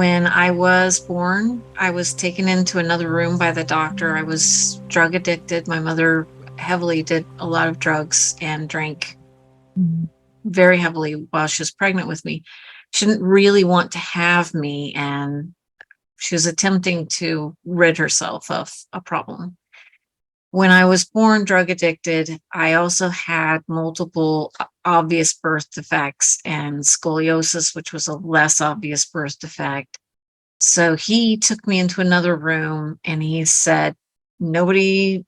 When I was born, I was taken into another room by the doctor. I was drug addicted. My mother heavily did a lot of drugs and drank very heavily while she was pregnant with me. She didn't really want to have me, and she was attempting to rid herself of a problem. When I was born drug addicted, I also had multiple obvious birth defects and scoliosis, which was a less obvious birth defect. So he took me into another room and he said, nobody,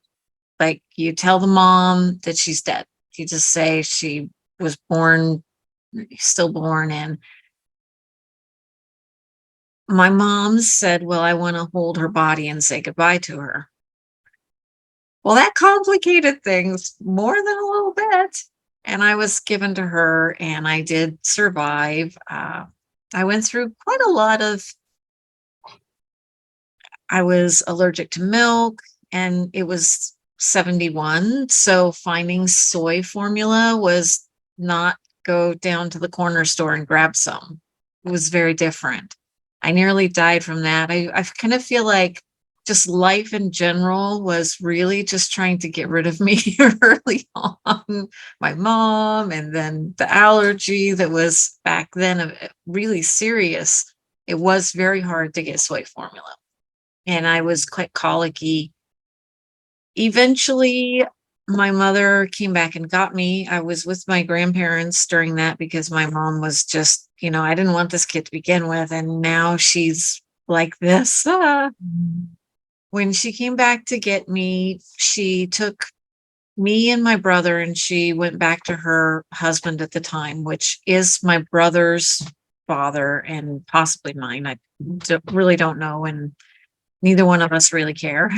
like, you tell the mom that she's dead. You just say she was born, stillborn. And my mom said, well, I want to hold her body and say goodbye to her. Well, that complicated things more than a little bit. And I was given to her and I did survive. I went through quite a lot of, I was allergic to milk and it was 71. So finding soy formula was not go down to the corner store and grab some. It was very different. I nearly died from that. I kind of feel like just life in general was really just trying to get rid of me early on. My mom, and then the allergy that was back then really serious. It was very hard to get soy formula. And I was quite colicky. Eventually, my mother came back and got me. I was with my grandparents during that because my mom was just, I didn't want this kid to begin with. And now she's like this. When she came back to get me, she took me and my brother and she went back to her husband at the time, which is my brother's father and possibly mine. I really don't know. And neither one of us really care.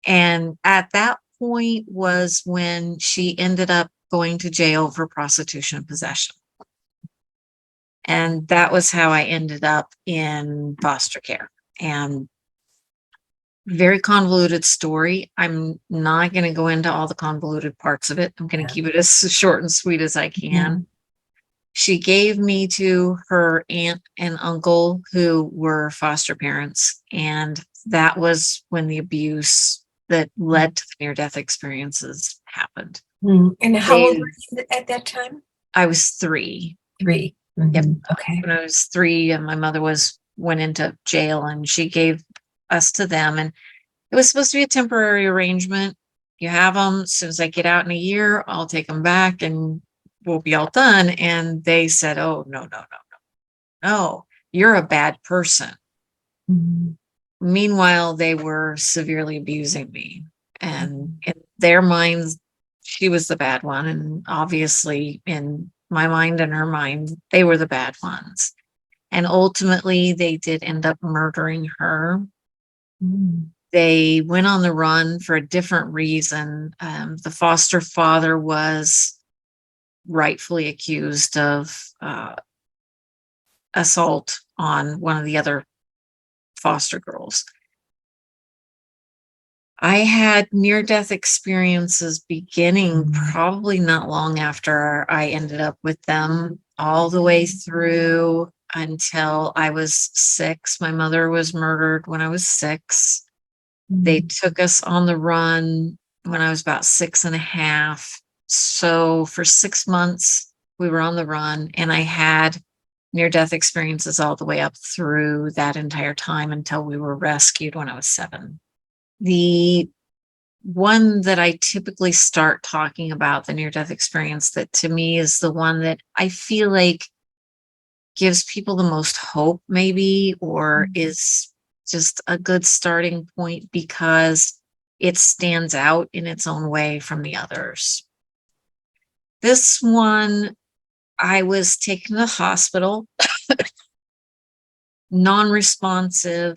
And at that point was when she ended up going to jail for prostitution and possession. And that was how I ended up in foster care. And very convoluted story. I'm not going to go into all the convoluted parts of it. I'm going to keep it as short and sweet as I can. She gave me to her aunt and uncle who were foster parents. And that was when the abuse that led to the near-death experiences happened. And how old were you at that time? I was 3. 3. Yep. Okay. When I was 3 and my mother went into jail and she gave us to them. And it was supposed to be a temporary arrangement. You have them. As soon as I get out in a year, I'll take them back and we'll be all done. And they said, oh, no, you're a bad person. Meanwhile, they were severely abusing me. And in their minds, she was the bad one. And obviously, in my mind and her mind, they were the bad ones. And ultimately, they did end up murdering her. They went on the run for a different reason. The foster father was rightfully accused of assault on one of the other foster girls. I had near-death experiences beginning probably not long after I ended up with them, all the way through until I was 6. My mother was murdered when I was 6. They took us on the run when I was about 6.5. So for 6 months, we were on the run, and I had near-death experiences all the way up through that entire time until we were rescued when I was 7. The one that I typically start talking about, the near-death experience, that to me is the one that I feel like gives people the most hope, maybe, or is just a good starting point because it stands out in its own way from the others. This one, I was taken to the hospital, non-responsive.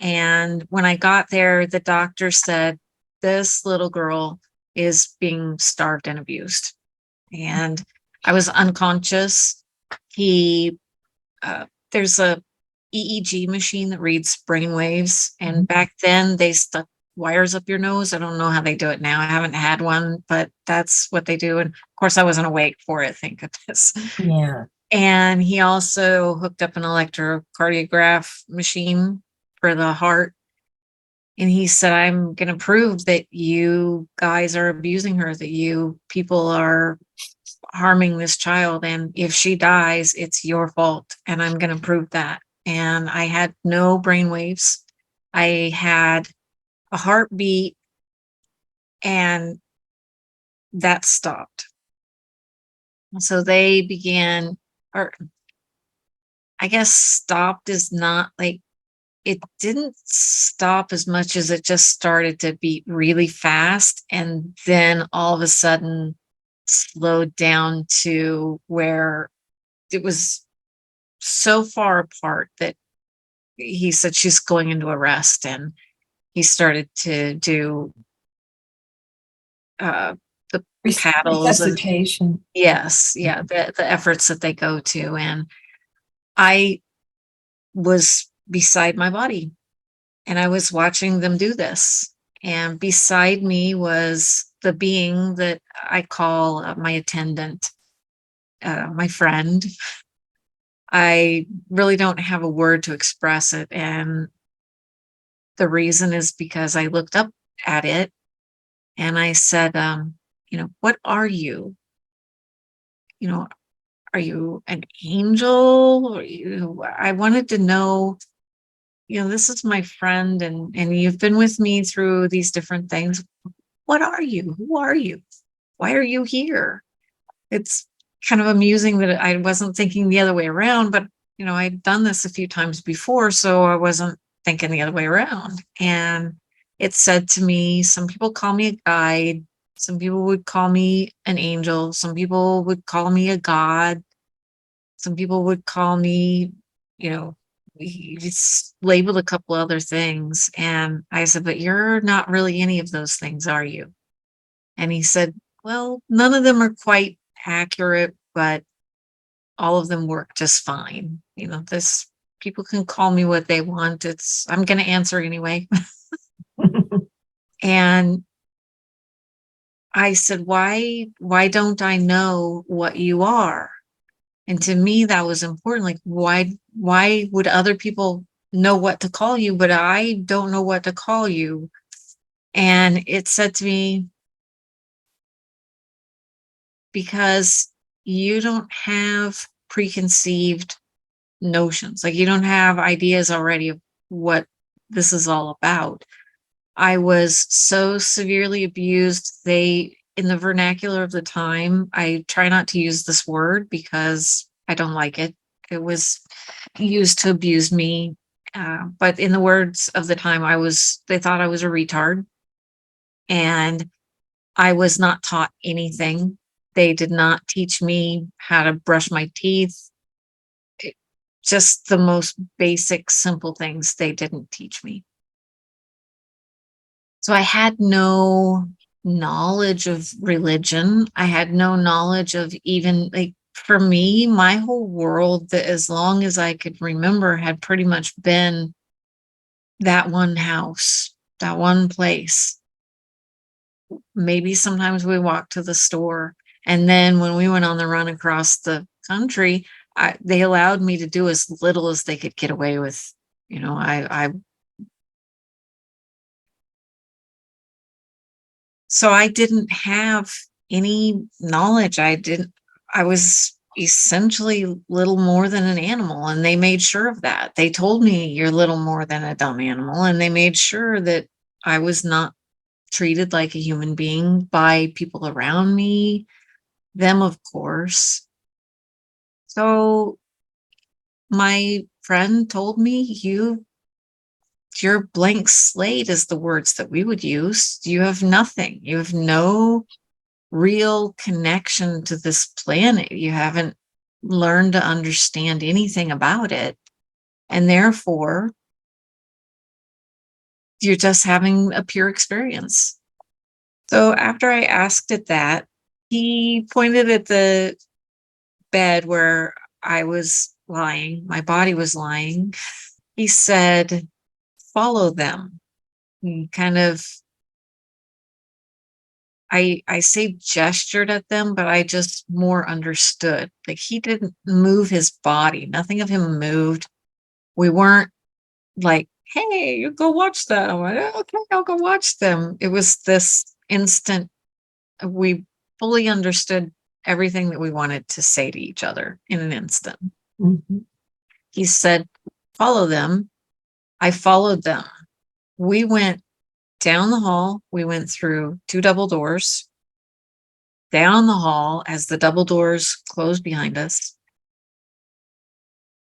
And when I got there, the doctor said, this little girl is being starved and abused. And I was unconscious. There's a EEG machine that reads brain waves. And back then they stuck wires up your nose. I don't know how they do it now. I haven't had one, but that's what they do. And of course I wasn't awake for it, thank goodness. Yeah. And he also hooked up an electrocardiograph machine for the heart. And he said, I'm going to prove that you guys are abusing her, that you people are harming this child. And if she dies, it's your fault. And I'm going to prove that. And I had no brain waves. I had a heartbeat, and that stopped. So they began, or I guess stopped is not like, it didn't stop as much as it just started to beat really fast. And then all of a sudden slowed down to where it was so far apart that he said she's going into arrest. And he started to do the paddles and Resuscitation. yes, yeah, the efforts that they go to. And I was beside my body and I was watching them do this. And beside me was the being that I call my attendant, my friend. I really don't have a word to express it. And the reason is because I looked up at it and I said, what are you? You know, are you an angel? I wanted to know, this is my friend, and you've been with me through these different things. What are you? Who are you? Why are you here? It's kind of amusing that I wasn't thinking the other way around, but I'd done this a few times before, so I wasn't thinking the other way around. And it said to me, some people call me a guide, some people would call me an angel, some people would call me a god, some people would call me, he's labeled a couple other things. And I said, but you're not really any of those things, are you? And he said, well, none of them are quite accurate, but all of them work just fine. This people can call me what they want. I'm going to answer anyway. And I said, why don't I know what you are? And to me, that was important. Like, why would other people know what to call you, but I don't know what to call you? And it said to me, because you don't have preconceived notions, like you don't have ideas already of what this is all about. I was so severely abused. In the vernacular of the time, I try not to use this word because I don't like it. It was used to abuse me. But in the words of the time, they thought I was a retard, and I was not taught anything. They did not teach me how to brush my teeth. Just the most basic, simple things they didn't teach me. So I had no knowledge of religion. I had no knowledge of even, like, for me, my whole world, that as long as I could remember, had pretty much been that one house, that one place. Maybe sometimes we walked to the store. And then when we went on the run across the country, they allowed me to do as little as they could get away with. So I didn't have any knowledge. I was essentially little more than an animal, and they made sure of that. They told me you're little more than a dumb animal, and they made sure that I was not treated like a human being by people around me, them, of course. So my friend told me, your blank slate is the words that we would use. You have nothing. You have no real connection to this planet. You haven't learned to understand anything about it. And therefore, you're just having a pure experience. So after I asked it that, he pointed at the bed where I was lying, my body was lying. He said, follow them. He kind of, I say gestured at them, but I just more understood. Like he didn't move his body. Nothing of him moved. We weren't like, hey, you go watch that. I'm like, okay, I'll go watch them. It was this instant. We fully understood everything that we wanted to say to each other in an instant. Mhm. He said, follow them. I followed them. We went down the hall. We went through 2 double doors, down the hall as the double doors closed behind us,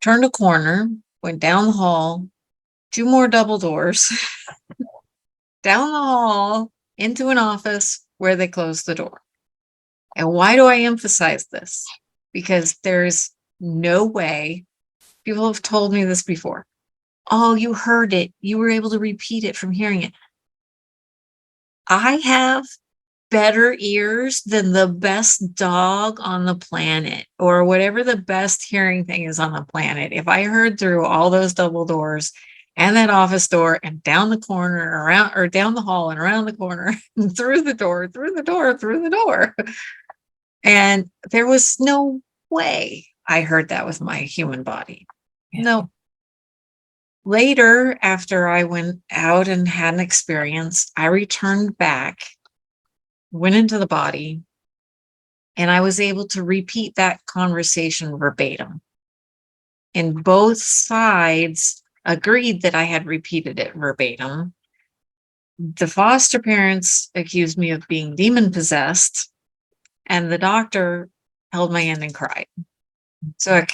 turned a corner, went down the hall, 2 more double doors, down the hall into an office where they closed the door. And why do I emphasize this? Because there's no way, people have told me this before. Oh, you heard it. You were able to repeat it from hearing it. I have better ears than the best dog on the planet, or whatever the best hearing thing is on the planet. If I heard through all those double doors and that office door and down the corner, around, or down the hall and around the corner and through the door, through the door, through the door. And there was no way I heard that with my human body. No. Later, after I went out and had an experience, I returned back, went into the body, and I was able to repeat that conversation verbatim. And both sides agreed that I had repeated it verbatim. The foster parents accused me of being demon possessed, and the doctor held my hand and cried. So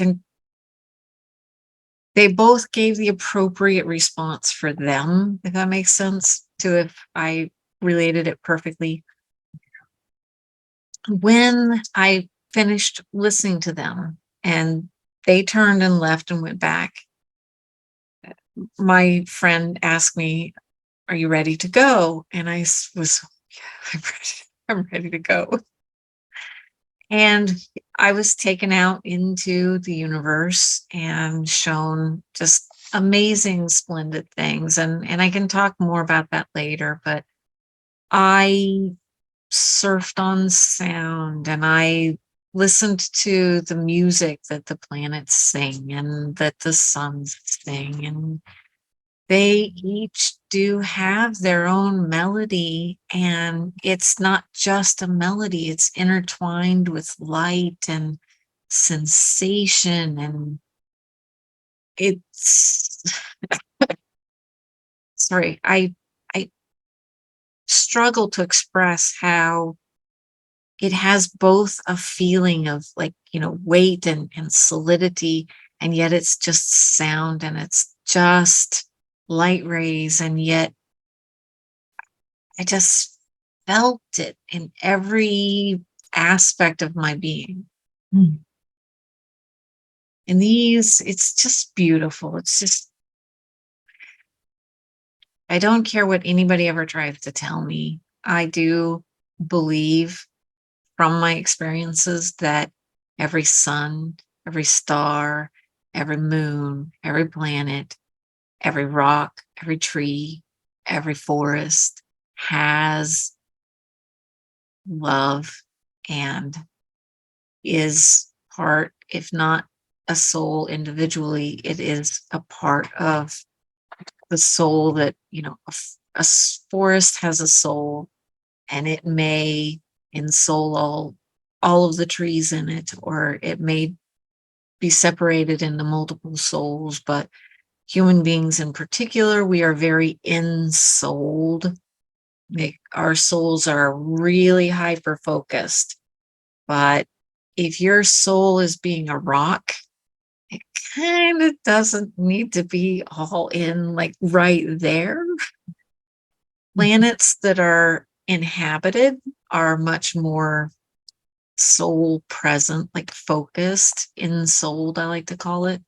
they both gave the appropriate response for them, if that makes sense, to if I related it perfectly. When I finished listening to them and they turned and left and went back, my friend asked me, are you ready to go? And I was, yeah, I'm ready to go. And I was taken out into the universe and shown just amazing, splendid things. And I can talk more about that later, but I surfed on sound and I listened to the music that the planets sing and that the suns sing, and they each do have their own melody, and it's not just a melody, it's intertwined with light and sensation, and it's sorry, I struggle to express how it has both a feeling of, like, weight and solidity, and yet it's just sound and it's just light rays, and yet I just felt it in every aspect of my being. Mm. And it's just beautiful. It's just, I don't care what anybody ever tries to tell me. I do believe from my experiences that every sun, every star, every moon, every planet, every rock, every tree, every forest has love and is part, if not a soul individually, it is a part of the soul that, forest has a soul, and it may ensoul all of the trees in it, or it may be separated into multiple souls, but human beings in particular, we are very ensouled. Our souls are really hyper focused. But if your soul is being a rock, it kind of doesn't need to be all in, like, right there. Planets that are inhabited are much more soul present, like focused, ensouled, I like to call it,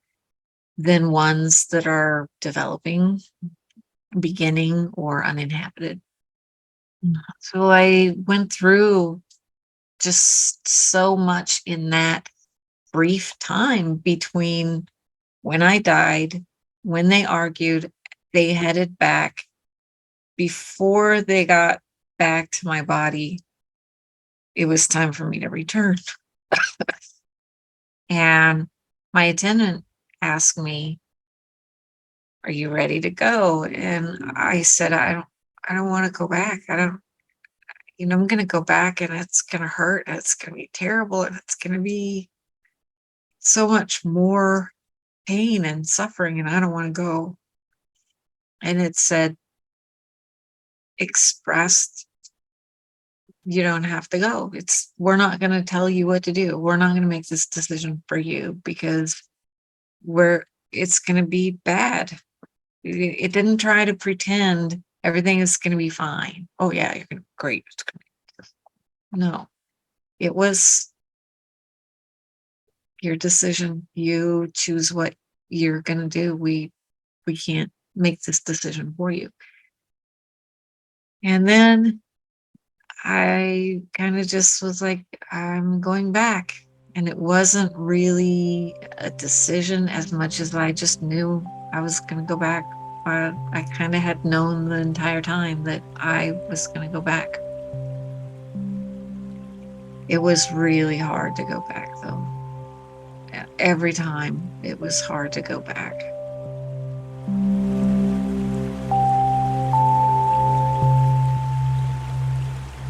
than ones that are developing, beginning, or uninhabited. So I went through just so much in that brief time between when I died, when they argued, they headed back, before they got back to my body. it was time for me to return. And my attendant asked me, "Are you ready to go?" And I said, I don't want to go back. I don't, I'm going to go back and it's going to hurt. And it's going to be terrible. And it's going to be so much more pain and suffering. And I don't want to go." And it said, "Expressed, you don't have to go. We're not going to tell you what to do. We're not going to make this decision for you because it's going to be bad." It didn't try to pretend everything is going to be fine. Oh yeah, you're going to great. It's gonna be, no, it was your decision. You choose what you're going to do. We can't make this decision for you. And then I kind of just was like, I'm going back. And it wasn't really a decision as much as I just knew I was going to go back. I kind of had known the entire time that I was going to go back. It was really hard to go back, though. Every time it was hard to go back.